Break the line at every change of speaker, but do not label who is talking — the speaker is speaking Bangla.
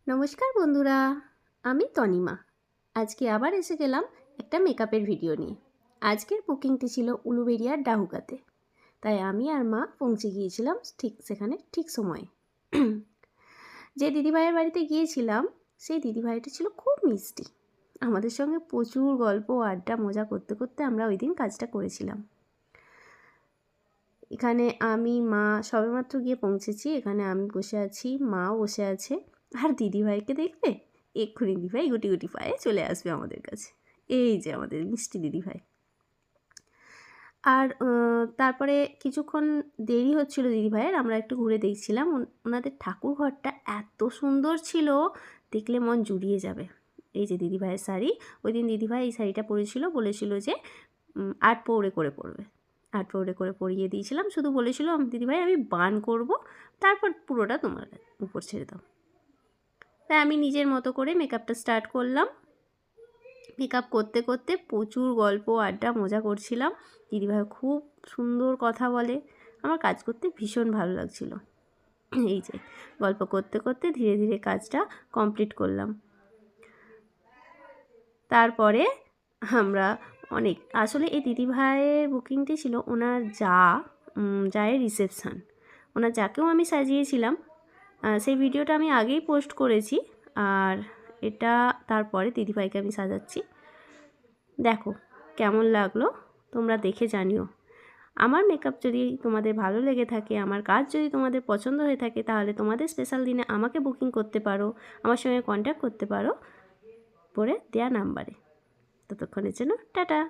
নমস্কার বন্ধুরা, আমি তনিমা। আজকে আবার এসে গেলাম একটা মেকআপের ভিডিও নিয়ে। আজকের বুকিংটি ছিল উলুবেড়িয়ার ডাহুকাতে, তাই আমি আর মা পৌঁছে গিয়েছিলাম ঠিক সেখানে ঠিক সময়ে। যে দিদিভাইয়ের বাড়িতে গিয়েছিলাম সেই দিদিভাইটা ছিল খুব মিষ্টি। আমাদের সঙ্গে প্রচুর গল্প আড্ডা মজা করতে করতে আমরা ওই দিন কাজটা করেছিলাম। এখানে আমি মা সবেমাত্র গিয়ে পৌঁছেছি। এখানে আমি বসে আছি, মাও বসে আছে। আর দিদিভাইকে দেখবে এক্ষুনি দিদিভাই গুটি গুটি পায়ে চলে আসবে আমাদের কাছে। এই যে আমাদের মিষ্টি দিদিভাই। আর তারপরে কিছুক্ষণ দেরি হচ্ছিল দিদিভাইয়ের, আমরা একটু ঘুরে দেখছিলাম। ওনাদের ঠাকুর ঘরটা এত সুন্দর ছিল, দেখলে মন জুড়িয়ে যাবে। এই যে দিদিভাইয়ের শাড়ি, ওই দিন দিদিভাই এই শাড়িটা পরেছিল, বলেছিল যে 8 পৌড়ে করে পরবে। 8 পৌড়ে করে পরিয়ে দিয়েছিলাম, শুধু বলেছিল দিদিভাই আমি বান করব, তারপর পুরোটা তোমার উপর ছেড়ে দাও। তাই আমি নিজের মতো করে মেকআপটা স্টার্ট করলাম। মেকআপ করতে করতে প্রচুর গল্প আড্ডা মজা করছিলাম। দিদিভাই খুব সুন্দর কথা বলে, আমার কাজ করতে ভীষণ ভালো লাগছিল। এই যে গল্প করতে করতে ধীরে ধীরে কাজটা কমপ্লিট করলাম। তারপরে আমরা আসলে এই দিদিভাইয়ের বুকিংটি ছিল ওনার জায়ের রিসেপশান। ওনার যাকেও আমি সাজিয়েছিলাম, সেই ভিডিওটা আমি আগেই পোস্ট করেছি। আর এটা তারপরে দিদিভাইকে আমি সাজাচ্ছি। দেখো কেমন লাগলো, তোমরা দেখে জানিও। আমার মেকআপ যদি তোমাদের ভালো লেগে থাকে, আমার কাজ যদি তোমাদের পছন্দ হয়ে থাকে, তাহলে তোমাদের স্পেশাল দিনে আমাকে বুকিং করতে পারো, আমার সঙ্গে কন্ট্যাক্ট করতে পারো পরে দেওয়া নাম্বারে। ততক্ষণের জন্য টাটা।